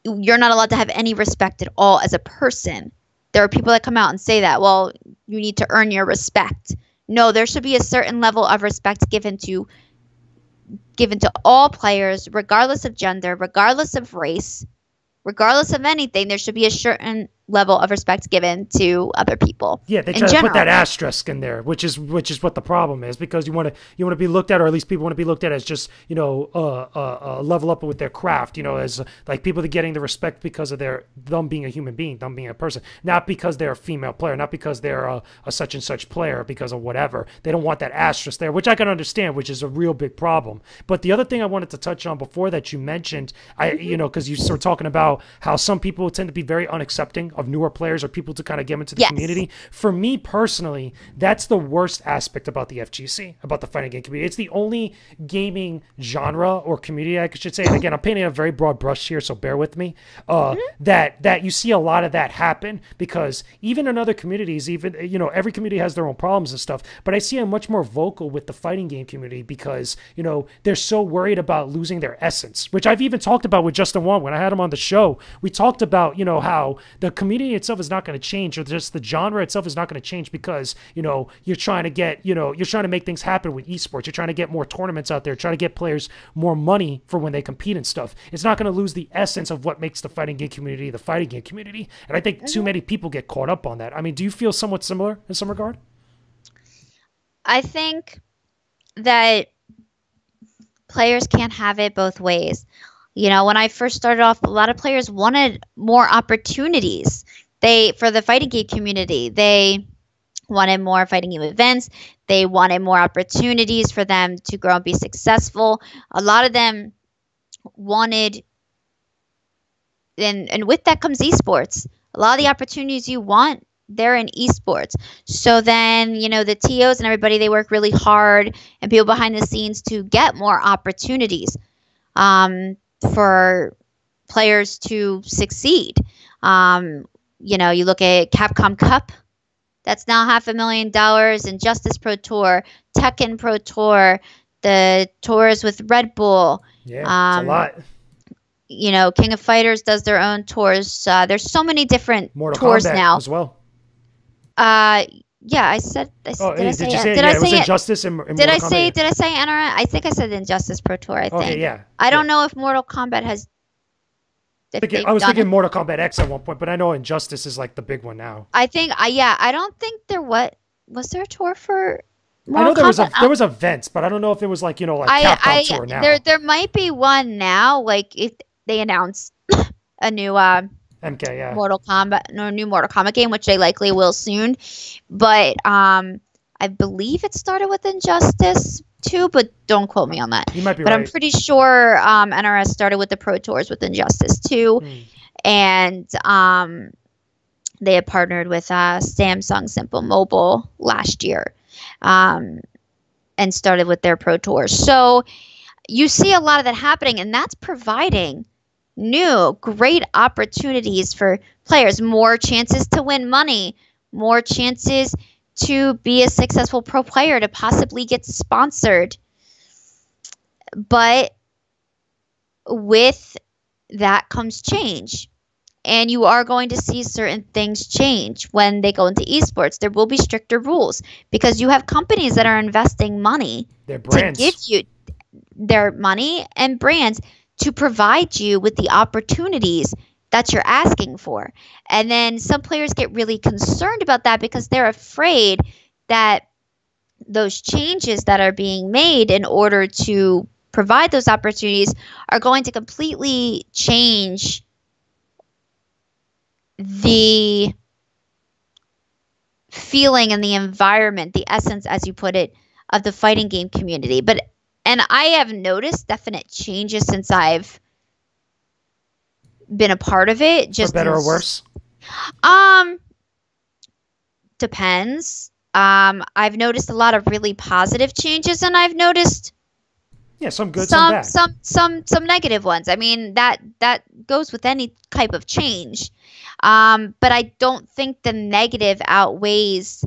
you're not allowed to have any respect at all as a person. There are people that come out and say that, well, you need to earn your respect. No, there should be a certain level of respect given to all players, regardless of gender, regardless of race, regardless of anything. There should be a certain level of respect given to other people. Yeah, they try to put that asterisk in there, which is what the problem is, because you want to be looked at, or at least people want to be looked at as just level up with their craft, as like people that getting the respect because of them being a human being, them being a person, not because they're a female player, not because they're a such and such player, because of whatever. They don't want that asterisk there, which I can understand, which is a real big problem. But the other thing I wanted to touch on before that you mentioned, because you were talking about how some people tend to be very unaccepting of newer players or people to kind of get into the community. For me personally, that's the worst aspect about the FGC, about the fighting game community. It's the only gaming genre or community, I should say, and again, I'm painting a very broad brush here, so bear with me, that you see a lot of that happen, because even in other communities, even, every community has their own problems and stuff, but I see them much more vocal with the fighting game community because, they're so worried about losing their essence, which I've even talked about with Justin Wong when I had him on the show. We talked about, how the community itself is not going to change, or just the genre itself is not going to change because, you're trying to get, you're trying to make things happen with esports. You're trying to get more tournaments out there, trying to get players more money for when they compete and stuff. It's not going to lose the essence of what makes the fighting game community the fighting game community. And I think too many people get caught up on that. I mean, do you feel somewhat similar in some regard? I think that players can't have it both ways. When I first started off, a lot of players wanted more opportunities. For the fighting game community, they wanted more fighting game events. They wanted more opportunities for them to grow and be successful. A lot of them wanted, and with that comes esports. A lot of the opportunities you want, they're in esports. So then, the TOs and everybody, they work really hard, and people behind the scenes to get more opportunities for players to succeed. You look at Capcom Cup, that's now $500,000, Injustice Pro Tour, Tekken Pro Tour, the tours with Red Bull. Yeah, it's a lot. King of Fighters does their own tours. There's so many different Mortal tours Kombat now as well. Yeah, I said. Did I say Injustice and Mortal Kombat? Did I say NRM? I think I said Injustice Pro Tour. I think. Okay, yeah. I don't know if Mortal Kombat has. I was thinking Mortal Kombat X at one point, but I know Injustice is like the big one now. I think. I don't think there was there a tour for Mortal Kombat? I know there was events, but I don't know if it was like Capcom tour now. There might be one now. Like they announced a new MK, yeah. new Mortal Kombat game, which they likely will soon. But I believe it started with Injustice 2, but don't quote me on that. You might be but right. I'm pretty sure NRS started with the Pro Tours with Injustice 2, and they had partnered with Samsung Simple Mobile last year, and started with their Pro Tours. So you see a lot of that happening, and that's providing new, great opportunities for players, more chances to win money, more chances to be a successful pro player, to possibly get sponsored. But with that comes change. And you are going to see certain things change when they go into esports. There will be stricter rules because you have companies that are investing money to give you their money and brands to provide you with the opportunities that you're asking for. And then some players get really concerned about that because they're afraid that those changes that are being made in order to provide those opportunities are going to completely change the feeling and the environment, the essence, as you put it, of the fighting game community. And I have noticed definite changes since I've been a part of it. Just for better or worse? Depends. I've noticed a lot of really positive changes, and I've noticed some good, some bad. Some negative ones. I mean, that goes with any type of change. But I don't think the negative outweighs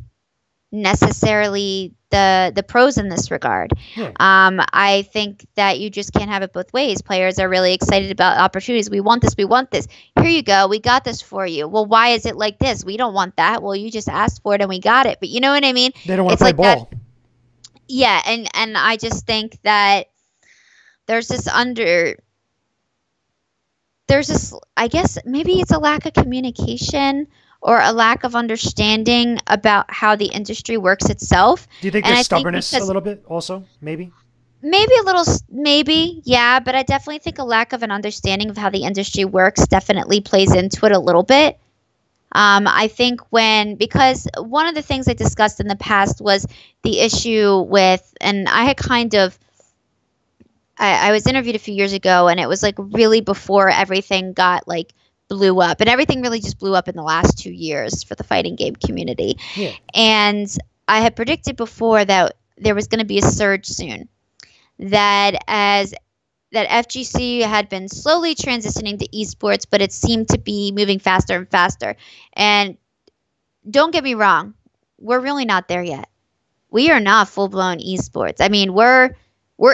necessarily the pros in this regard. I think that you just can't have it both ways. Players are really excited about opportunities. We want this. Here you go. We got this for you. Well, why is it like this? We don't want that. Well, you just asked for it and we got it. But you know what I mean? They don't want to play ball. Yeah, and I just think that there's this, I guess maybe it's a lack of communication or a lack of understanding about how the industry works itself. Do you think there's stubbornness a little bit also, maybe? Maybe a little, yeah, but I definitely think a lack of an understanding of how the industry works definitely plays into it a little bit. I think because one of the things I discussed in the past was the issue with, and I had I was interviewed a few years ago, and it was like really before everything got blew up, and everything really just blew up in the last 2 years for the fighting game community. Yeah. And I had predicted before that there was going to be a surge soon, that FGC had been slowly transitioning to esports, but it seemed to be moving faster and faster. And don't get me wrong, we're really not there yet. We are not full-blown esports. I mean, we're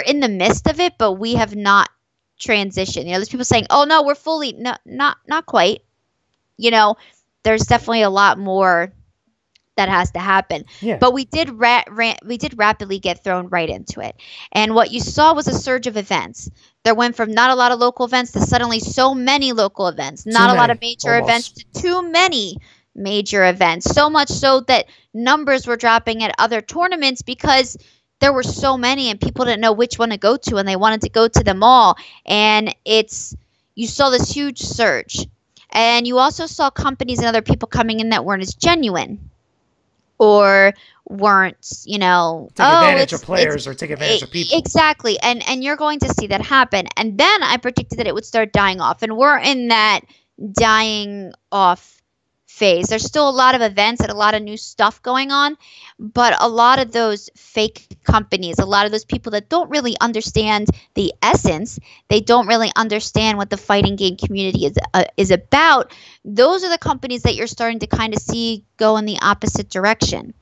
in the midst of it, but we have not transitioned. There's people saying, "Oh no, we're fully not quite." There's definitely a lot more that has to happen. Yeah. But we did rapidly get thrown right into it. And what you saw was a surge of events. There went from not a lot of local events to suddenly so many local events. Not a lot of major events to too many major events. So much so that numbers were dropping at other tournaments because there were so many and people didn't know which one to go to, and they wanted to go to them all. And you saw this huge surge. And you also saw companies and other people coming in that weren't as genuine or weren't, take advantage of players or take advantage of people. Exactly. And you're going to see that happen. And then I predicted that it would start dying off. And we're in that dying off phase. There's still a lot of events and a lot of new stuff going on, but a lot of those fake companies, a lot of those people that don't really understand the essence, they don't really understand what the fighting game community is about. Those are the companies that you're starting to kind of see go in the opposite direction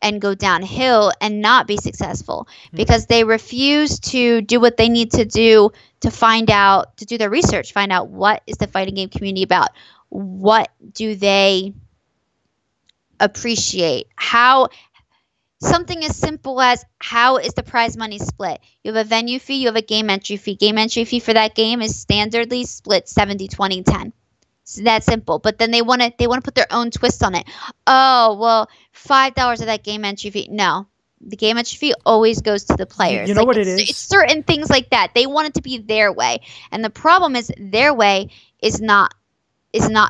and go downhill and not be successful because they refuse to do what they need to do to do their research, find out what is the fighting game community about, what do they appreciate, something as simple as how is the prize money split. You have a venue fee, you have a game entry fee. Game entry fee for that game is standardly split 70-20-10. It's that simple. But then they want to put their own twist on it. Oh, well, $5 of that game entry fee. No, The game entry fee always goes to the players. You know like, what it It's is? certain things like that. They want it to be their way. And the problem is their way is not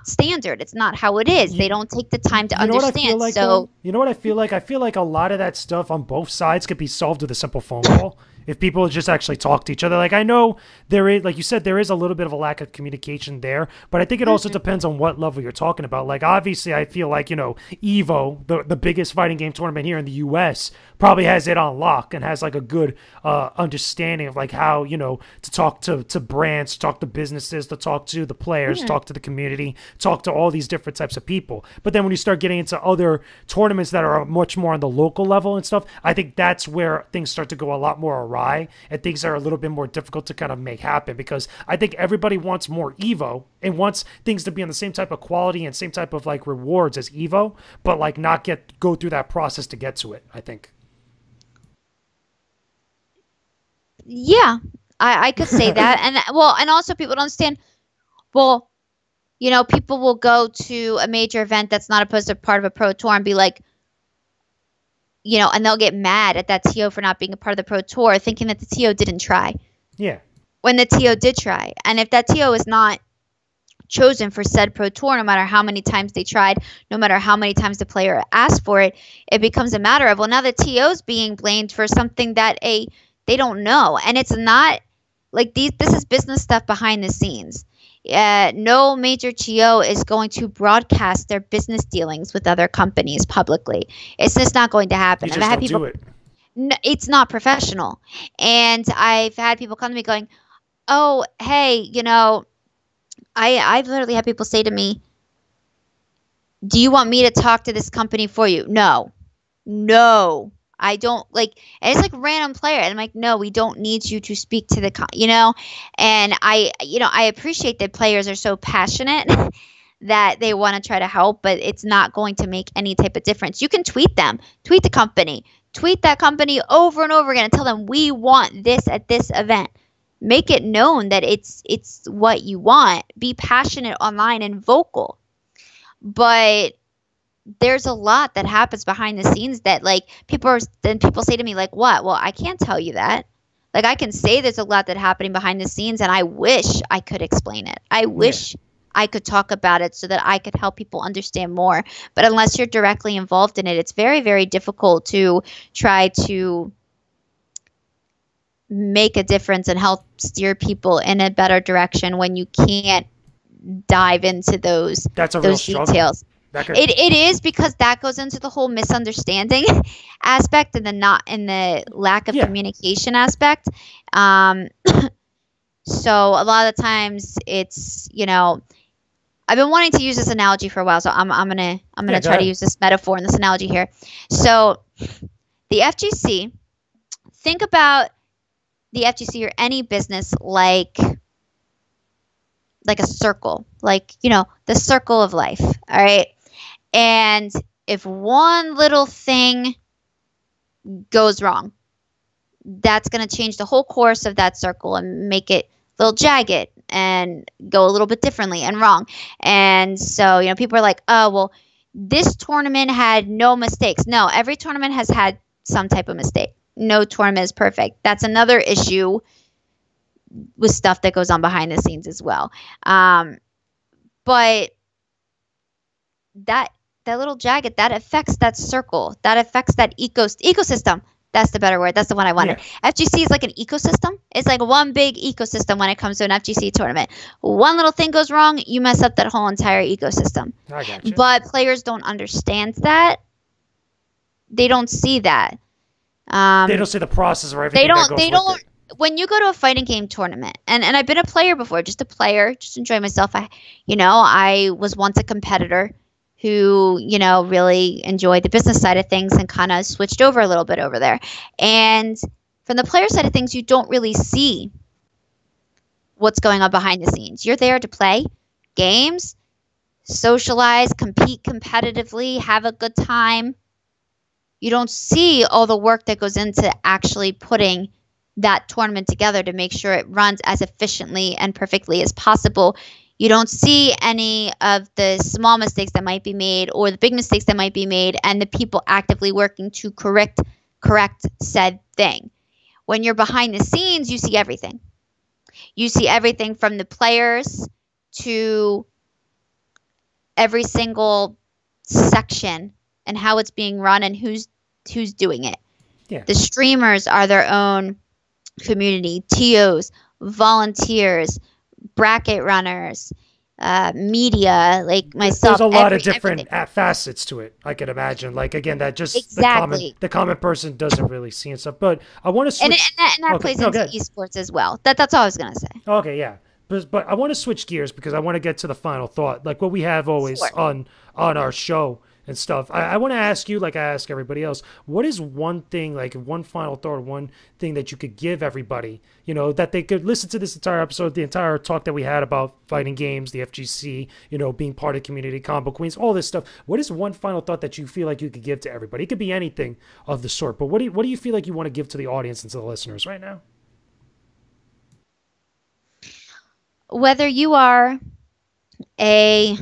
standard. It's not how it is. They don't take the time to You know what I understand. feel like, So though? You know what I feel like? I feel like a lot of that stuff on both sides could be solved with a simple phone call. If people just actually talk to each other. Like, I know there is, like you said, there is a little bit of a lack of communication there, but I think it also depends on what level you're talking about. Like, obviously, I feel like, EVO, the biggest fighting game tournament here in the U.S., probably has it on lock and has, like, a good understanding of, like, how, to talk to brands, to talk to businesses, to talk to the players, talk to the community, talk to all these different types of people. But then when you start getting into other tournaments that are much more on the local level and stuff, I think that's where things start to go a lot more awry, and things are a little bit more difficult to kind of make happen, because I think everybody wants more EVO and wants things to be on the same type of quality and same type of like rewards as EVO, but like not go through that process to get to it, I think. yeah, I could say that. And also people don't understand. Well, people will go to a major event that's not opposed to part of a pro tour and be like, and they'll get mad at that TO for not being a part of the pro tour, thinking that the TO didn't try. Yeah. When the TO did try. And if that TO is not chosen for said pro tour, no matter how many times they tried, no matter how many times the player asked for it, it becomes a matter of, well, now the TO's being blamed for something that they don't know. And it's not like this is business stuff behind the scenes. No major TO is going to broadcast their business dealings with other companies publicly. It's just not going to happen. You just don't do it. No, it's not professional. And I've had people come to me going, oh, hey, I've literally had people say to me, do you want me to talk to this company for you? No, I don't and it's like random player. And I'm like, no, we don't need you to speak to and I appreciate that players are so passionate that they want to try to help, but it's not going to make any type of difference. You can tweet them, tweet the company, tweet that company over and over again and tell them we want this at this event. Make it known that it's what you want. Be passionate online and vocal. But there's a lot that happens behind the scenes that people say to me like, what? Well, I can't tell you that. Like, I can say there's a lot that happening behind the scenes, and I wish I could explain it. I wish I could talk about it so that I could help people understand more. But unless you're directly involved in it, it's very, very difficult to try to make a difference and help steer people in a better direction when you can't dive into those details. It is, because that goes into the whole misunderstanding aspect and the lack of communication aspect. So a lot of the times it's, I've been wanting to use this analogy for a while, so I'm gonna try to use this metaphor and this analogy here. So the FGC, think about the FGC or any business like a circle, the circle of life. All right. And if one little thing goes wrong, that's going to change the whole course of that circle and make it a little jagged and go a little bit differently and wrong. And so, people are like, oh, well, this tournament had no mistakes. No, every tournament has had some type of mistake. No tournament is perfect. That's another issue with stuff that goes on behind the scenes as well. But that little jagged, that affects that circle. That affects that ecosystem. That's the better word. That's the one I wanted. Yeah. FGC is like an ecosystem. It's like one big ecosystem when it comes to an FGC tournament. One little thing goes wrong, you mess up that whole entire ecosystem. I gotcha. But players don't understand that. They don't see that. They don't see the process or everything that goes with it. When you go to a fighting game tournament, and I've been a player before, just enjoy myself. I was once a competitor who, really enjoyed the business side of things and kind of switched over a little bit over there. And from the player side of things, you don't really see what's going on behind the scenes. You're there to play games, socialize, compete competitively, have a good time. You don't see all the work that goes into actually putting that tournament together to make sure it runs as efficiently and perfectly as possible. You don't see any of the small mistakes that might be made or the big mistakes that might be made and the people actively working to correct correct said thing. When you're behind the scenes, you see everything. You see everything from the players to every single section and how it's being run and who's doing it. Yeah. The streamers are their own community, TOs, volunteers, bracket runners, media, like myself. There's a lot of different facets to it, I can imagine. Like, again, that just exactly. the common person doesn't really see and stuff. But I want to switch. And that plays into esports as well. That's all I was going to say. Okay, yeah. But I want to switch gears because I want to get to the final thought, like what we have always on our show and stuff. I want to ask you, like I ask everybody else, what is one thing, like one final thought, one thing that you could give everybody, you know, that they could listen to this entire episode, the entire talk that we had about fighting games, the FGC, you know, being part of the community, Combo Queens, all this stuff. What is one final thought that you feel like you could give to everybody? It could be anything of the sort, but what do you feel like you want to give to the audience and to the listeners right now? Whether you are a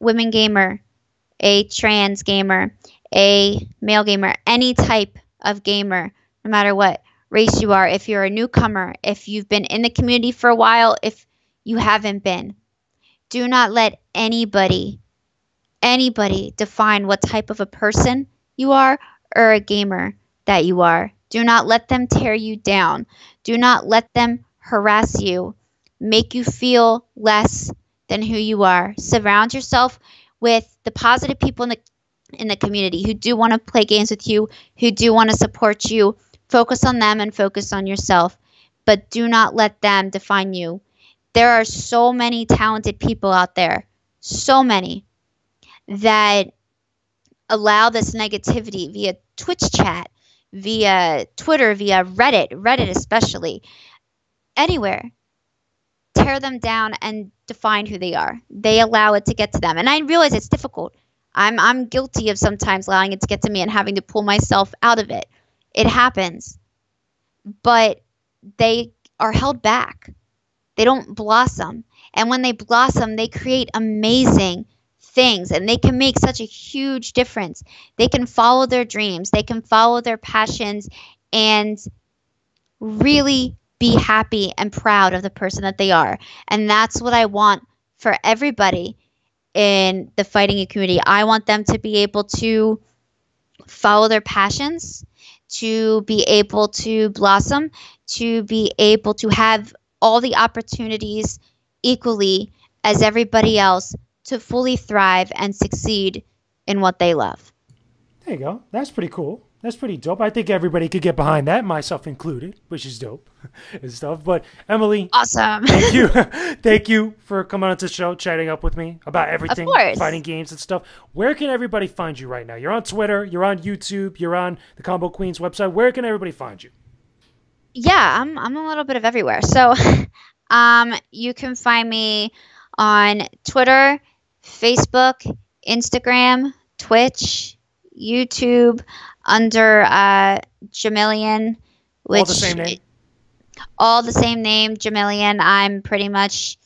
women gamer, a trans gamer, a male gamer, any type of gamer, no matter what race you are, if you're a newcomer, if you've been in the community for a while, if you haven't been, do not let anybody define what type of a person you are or a gamer that you are. Do not let them tear you down. Do not let them harass you, make you feel less than who you are. Surround yourself with the positive people in the community who do want to play games with you, who do want to support you. Focus on them and focus on yourself, but do not let them define you. There are so many talented people out there, so many, that allow this negativity via Twitch chat, via Twitter, via Reddit especially, anywhere. Tear them down and define who they are. They allow it to get to them. And I realize it's difficult. I'm guilty of sometimes allowing it to get to me and having to pull myself out of it. It happens. But they are held back. They don't blossom. And when they blossom, they create amazing things, and they can make such a huge difference. They can follow their dreams. They can follow their passions and really be happy and proud of the person that they are. And that's what I want for everybody in the fighting community. I want them to be able to follow their passions, to be able to blossom, to be able to have all the opportunities equally as everybody else to fully thrive and succeed in what they love. There you go. That's pretty cool. That's pretty dope. I think everybody could get behind that, myself included, which is dope and stuff. But Emily, awesome. Thank you. Thank you for coming on to the show, chatting up with me about everything, fighting games and stuff. Where can everybody find you right now? You're on Twitter, you're on YouTube, you're on the Combo Queens website. Where can everybody find you? Yeah, I'm a little bit of everywhere. So you can find me on Twitter, Facebook, Instagram, Twitch, YouTube, under Jemmillion, which all the same name. All the same name, Jemmillion. I'm pretty much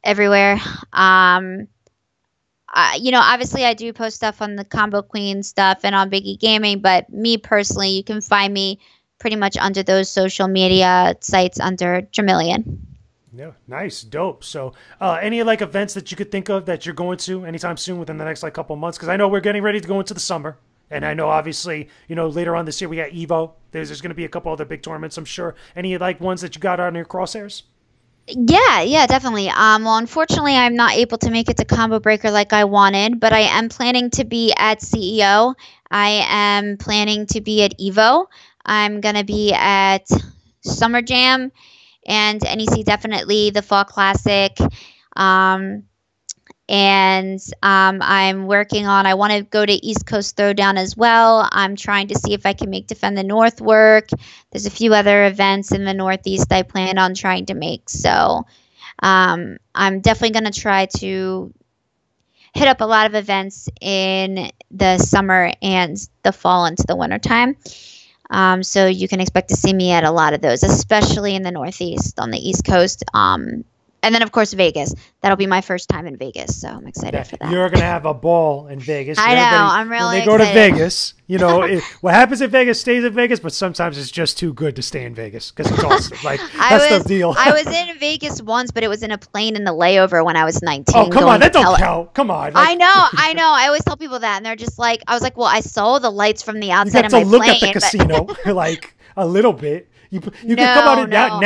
everywhere. Obviously I do post stuff on the Combo Queen stuff and on Biggie Gaming, but me personally, you can find me pretty much under those social media sites under Jemmillion. Yeah, nice, dope. So, any like events that you could think of that you're going to anytime soon within the next like couple months? Because I know we're getting ready to go into the summer, and I know obviously later on this year we got Evo. There's going to be a couple other big tournaments, I'm sure. Any like ones that you got on your crosshairs? Yeah, definitely. Well, unfortunately, I'm not able to make it to Combo Breaker like I wanted, but I am planning to be at CEO. I am planning to be at Evo. I'm gonna be at Summer Jam and NEC, definitely the Fall Classic. I'm working on, I want to go to East Coast Throwdown as well. I'm trying to see if I can make Defend the North work. There's a few other events in the Northeast I plan on trying to make. So I'm definitely going to try to hit up a lot of events in the summer and the fall into the wintertime. So you can expect to see me at a lot of those, especially in the Northeast. On the East Coast, And then, of course, Vegas. That'll be my first time in Vegas, so I'm excited for that. You're going to have a ball in Vegas. I know. I'm really excited. When they go to Vegas, you know, what happens in Vegas stays in Vegas, but sometimes it's just too good to stay in Vegas because it's awesome. Like, that's the deal. I was in Vegas once, but it was in a plane in the layover when I was 19. Oh, come on. That don't count. Come on. Like, I know. I always tell people that, and they're just like, I was like, well, I saw the lights from the outside of my plane. You got to look at the casino, like, a little bit. You can come out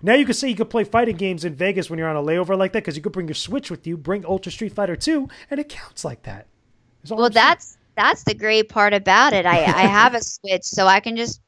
now you can say you could play fighting games in Vegas when you're on a layover like that because you could bring your Switch with you, bring Ultra Street Fighter 2, and it counts like that. Well, that's the great part about it. I have a Switch, so I can just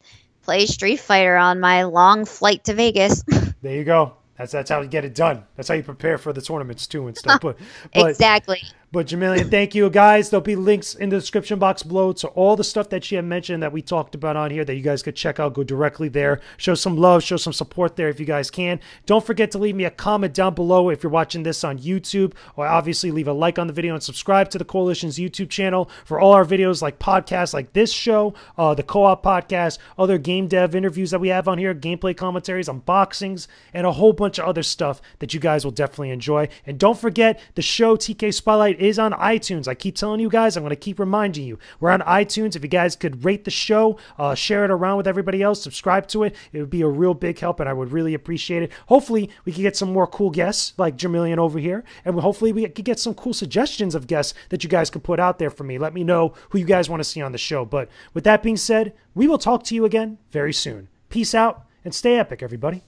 play Street Fighter on my long flight to Vegas. There you go. That's how you get it done. That's how you prepare for the tournaments too and stuff. But exactly. But Jemmillion, thank you guys. There'll be links in the description box below to all the stuff that she had mentioned that we talked about on here that you guys could check out. Go directly there. Show some love. Show some support there if you guys can. Don't forget to leave me a comment down below if you're watching this on YouTube, or obviously leave a like on the video and subscribe to the Koalition's YouTube channel for all our videos like podcasts like this show, the Co-op podcast, other game dev interviews that we have on here, gameplay commentaries, unboxings, and a whole bunch of other stuff that you guys will definitely enjoy. And don't forget, the show TK Spotlight is on iTunes. I keep telling you guys, I'm going to keep reminding you. We're on iTunes. If you guys could rate the show, share it around with everybody else, subscribe to it, it would be a real big help, and I would really appreciate it. Hopefully, we can get some more cool guests like Jemmillion over here, and hopefully we could get some cool suggestions of guests that you guys could put out there for me. Let me know who you guys want to see on the show. But with that being said, we will talk to you again very soon. Peace out, and stay epic, everybody.